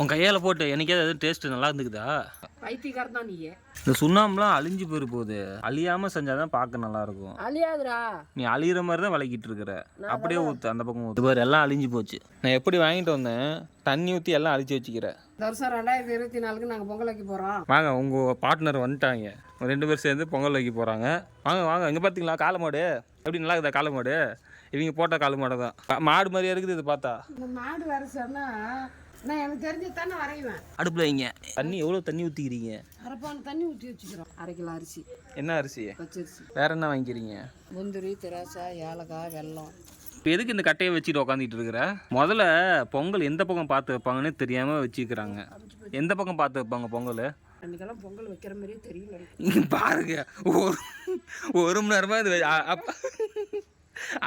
உன் கையால் போட்டு எனக்கே அது டேஸ்ட்டு நல்லா இருந்துக்குதா? பைத்தியக்காரன் தான் நீ. இந்த சுண்ணாம்புலாம் அழிஞ்சு போகுது. அழியாமல் செஞ்சால் தான் பார்க்க நல்லாயிருக்கும். அழியாதுடா. நீ அழியிற மாதிரி தான் விளக்கிட்டு இருக்கிற. அப்படியே ஊற்று, அந்த பக்கம் ஊற்று. பாரு எல்லாம் அழிஞ்சு போச்சு. நான் எப்படி வாங்கிட்டு வந்தேன், தண்ணி ஊற்றி எல்லாம் அழிச்சு வச்சுக்கிறேன். இந்த வருஷம் 2024 நாங்கள் பொங்கல் வைக்க போகிறோம். வாங்க, உங்கள் பார்ட்னர் வந்துட்டாங்க. 2 பேர் சேர்ந்து பொங்கல் வைக்க போகிறாங்க. வாங்க வாங்க, இங்கே பார்த்தீங்களா காளை மாடு எப்படி நல்லா இருக்குதா? காளை மாடு இவங்க போட்ட காளை மாடு தான். மாடு மாதிரியா இருக்குது இது பார்த்தா. இந்த மாடு வர சொன்னால் நான் எனக்கு தெரிஞ்ச தானே வரைவேன். அடுப்பில் வைங்க. தண்ணி எவ்வளோ தண்ணி ஊற்றிக்கிறீங்க? அரைப்பான தண்ணி ஊற்றி வச்சுக்கிறோம். 1/2 கிலோ அரிசி. என்ன அரிசி? பச்சரிசி. வேற என்ன வாங்கிக்கிறீங்க? முந்திரி, திராட்சை, ஏலக்காய், வெல்லம். இப்போ எதுக்கு இந்த கட்டையை வச்சுட்டு உக்காந்துட்டு இருக்கிற? முதல்ல பொங்கல் எந்த பக்கம் பார்த்து வைப்பாங்கன்னு தெரியாமல் வச்சுக்கிறாங்க. எந்த பக்கம் பார்த்து வைப்பாங்க பொங்கல்? அன்றைக்கெல்லாம் பொங்கல் வைக்கிற மாதிரியே தெரியல. பாருங்க, ஒரு மணி நேரமாக இது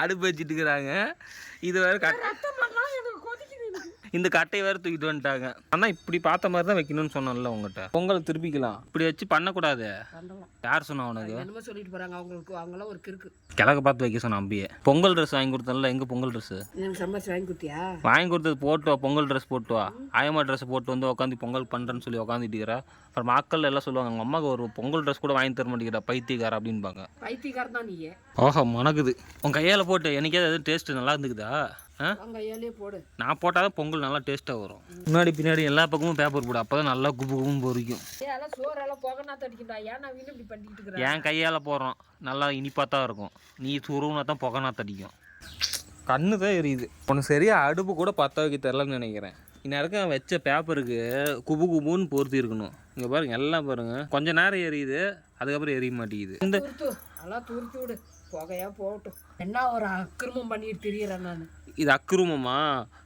அடுப்பு வச்சுட்டு இருக்கிறாங்க. இது வேறு இந்த கட்டையை வேறு தூக்கிட்டு வந்துட்டாங்க. ஆனால் இப்படி பார்த்த மாதிரி தான் வைக்கணும்னு சொன்னோம்ல உங்கள்கிட்ட. பொங்கல் திருப்பிக்கலாம், இப்படி வச்சு பண்ணக்கூடாது. யார் சொன்னா உனக்கு? என்னமோ சொல்லிட்டு போகிறாங்க. அவங்களாம் ஒரு கிறுக்கு. கிழக்க பார்த்து வைக்க சொன்ன அம்பியே. பொங்கல் ட்ரெஸ் வாங்கி கொடுத்தல, எங்கே பொங்கல் ட்ரெஸ்ஸு? எனக்கு சம்பாதிச்சு வாங்கி கொடுத்தியா? வாங்கி கொடுத்தது போட்டு வா, பொங்கல் ட்ரெஸ் போட்டு வா. ஆயமா ட்ரெஸ் போட்டு வந்து உட்காந்து பொங்கல் பண்ணுறேன்னு சொல்லி உட்காந்துட்டு இருக்கிறா. அப்புறம் மக்கள் எல்லாம் சொல்லுவாங்க, உங்கள் அம்மாவுக்கு ஒரு பொங்கல் ட்ரெஸ் கூட வாங்கி தர மாட்டேங்கிறா, பைத்தியக்கார அப்படின்பாங்க. பைத்தியக்காரன் தான் நீ. ஓஹோ, மணக்குது. உன் கையால் போட்டு எனக்கே அது டேஸ்ட்டு நல்லா இருந்துக்குதா? போடு. நான் போட்டால் தான் பொங்கல் நல்லா டேஸ்ட்டாக வரும். முன்னாடி பின்னாடி எல்லா பக்கமும் பேப்பர் போடு, அப்போ தான் நல்லா குப்பு குப்பும் பொறிக்கும். என் கையால் போடுறோம், நல்லா இனிப்பாக தான் இருக்கும். நீ துருவுனா தான் புகனா தடிக்கும். கண்ணு தான் எரியுது. உனக்கு சரியாக அடுப்பு கூட பற்ற வைக்க தெரிலன்னு நினைக்கிறேன். இந்நேரம் வச்ச பேப்பருக்கு குபு குபுன்னு பொருத்தி இருக்கணும். இங்கே பாருங்க, எல்லாம் பாருங்கள், கொஞ்சம் நேரம் எரியுது, அதுக்கப்புறம் எரிய மாட்டேங்குது. இந்த அதெல்லாம் துருத்தி விடு, புகையா போகட்டும். என்ன ஒரு அக்கிரமம் பண்ணிட்டு திரியறேன் நான். இது அக்கிரமமா?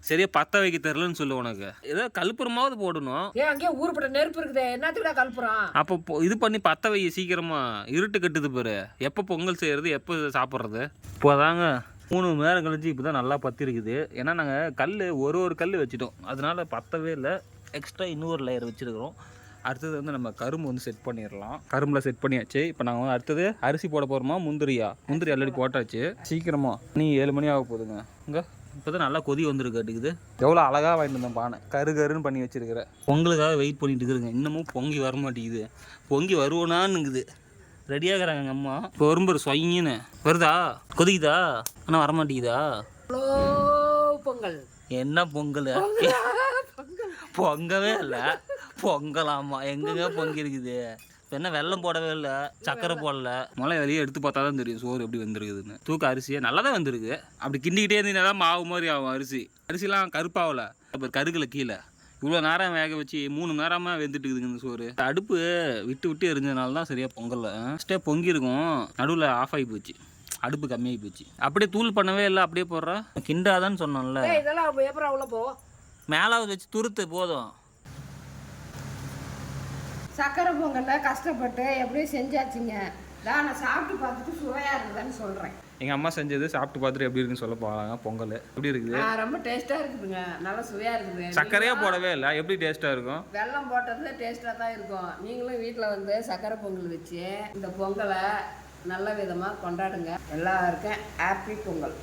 சரியா பற்ற வைக்க தெரிலன்னு சொல்லு. உனக்கு ஏதோ கல்புரமாவது போடணும். அங்கேயே ஊருப்பட்ட நெருப்பு இருக்குதே, என்னத்துக்குடா கல்புரம்? அப்போ இது பண்ணி பற்ற வை சீக்கிரமா. இருட்டு கட்டுது பாரு. எப்போ பொங்கல் செய்கிறது, எப்போ சாப்பிட்றது? இப்போதாங்க 3 மணி நேரம் கழிச்சு இப்போ தான் நல்லா பற்றி இருக்குது. ஏன்னா நாங்கள் கல் ஒரு கல் வச்சுட்டோம், அதனால பற்றவே இல்லை. எக்ஸ்ட்ரா இன்னொரு லேயர் வச்சுருக்கிறோம். அடுத்தது வந்து நம்ம கரும்பு வந்து செட் பண்ணிடலாம். கரும்பில் செட் பண்ணியாச்சு. இப்போ நாங்கள் அடுத்தது அரிசி போட போகிறோமா, முந்திரி ஆல்ரெடி போட்டாச்சு. சீக்கிரமா நீ 7 மணி ஆக போகுதுங்க. இங்கே இப்போ தான் நல்லா கொதி வந்துருக்காட்டுக்குது. எவ்வளோ அழகாக வாங்கிட்டு வந்தேன் பானை, கருன்னு பண்ணி வச்சுருக்கிறேன். பொங்கலுக்காக வெயிட் பண்ணிட்டு இருக்குதுங்க. இன்னமும் பொங்கி வர மாட்டேங்குது. பொங்கி வருவோனான்னுங்குது. ரெடியாகிறாங்க எங்கள் அம்மா. இப்போ வரும்போது சொயின்னு வருதா, கொதிக்குதா, ஆனால் வரமாட்டேங்குதா? பொங்கல் என்ன பொங்கல்? பொங்கவே இல்லை. பொங்கலாமா? எங்கெங்க பொங்கி இருக்குது? இப்போ என்ன வெல்லம் போடவே இல்லை, சக்கரை போடல. மழை வெளியே எடுத்து பார்த்தா தான் தெரியும் சோறு எப்படி வந்துருக்குதுன்னு. தூக்க அரிசியே நல்லா தான் வந்துருக்கு. அப்படி கிண்டிக்கிட்டே இருந்தீங்கன்னா தான் மாவு மாதிரி ஆகும். அரிசிலாம் கருப்பாகல, இப்போ கருகில் கீழே. இவ்வளோ நேரம் வேக வச்சு 3 மணி நேரமாக வெந்துட்டு இருக்குதுங்க இந்த சோறு. அடுப்பு விட்டு எரிஞ்சதுனால தான் சரியாக பொங்கலை. ஃபஸ்ட்டே பொங்கியிருக்கும், நடுவில் ஆஃப் ஆகி போச்சு, அடுப்பு கம்மியாகி போச்சு. அப்படியே தூள் பண்ணவே இல்லை, அப்படியே போடுறா. கிண்டாதான்னு சொன்னோம்ல. இதெல்லாம் எப்பறம் அவ்வளோ போவோம். மேலாவது வச்சு துருத்து போதும். சக்கரை பொங்கலில் கஷ்டப்பட்டு எப்படியும் செஞ்சாச்சுங்க. நான் சாப்பிட்டு பார்த்துட்டு சுவையாக இருக்குதுன்னு சொல்கிறேன். எங்கள் அம்மா செஞ்சது சாப்பிட்டு பார்த்துட்டு எப்படி இருக்குன்னு சொல்ல போகலாங்க. பொங்கல் எப்படி இருக்குது? ரொம்ப டேஸ்ட்டாக இருக்குதுங்க, நல்லா சுவையாக இருக்குது. சக்கரையாக போடவே இல்லை, எப்படி டேஸ்ட்டாக இருக்கும்? வெல்லம் போட்டது டேஸ்ட்டாக தான் இருக்கும். நீங்களும் வீட்டில் வந்து சக்கரை பொங்கல் வச்சு இந்த பொங்கலை நல்ல விதமாக கொண்டாடுங்க. எல்லாருக்கும் ஹாப்பி பொங்கல்.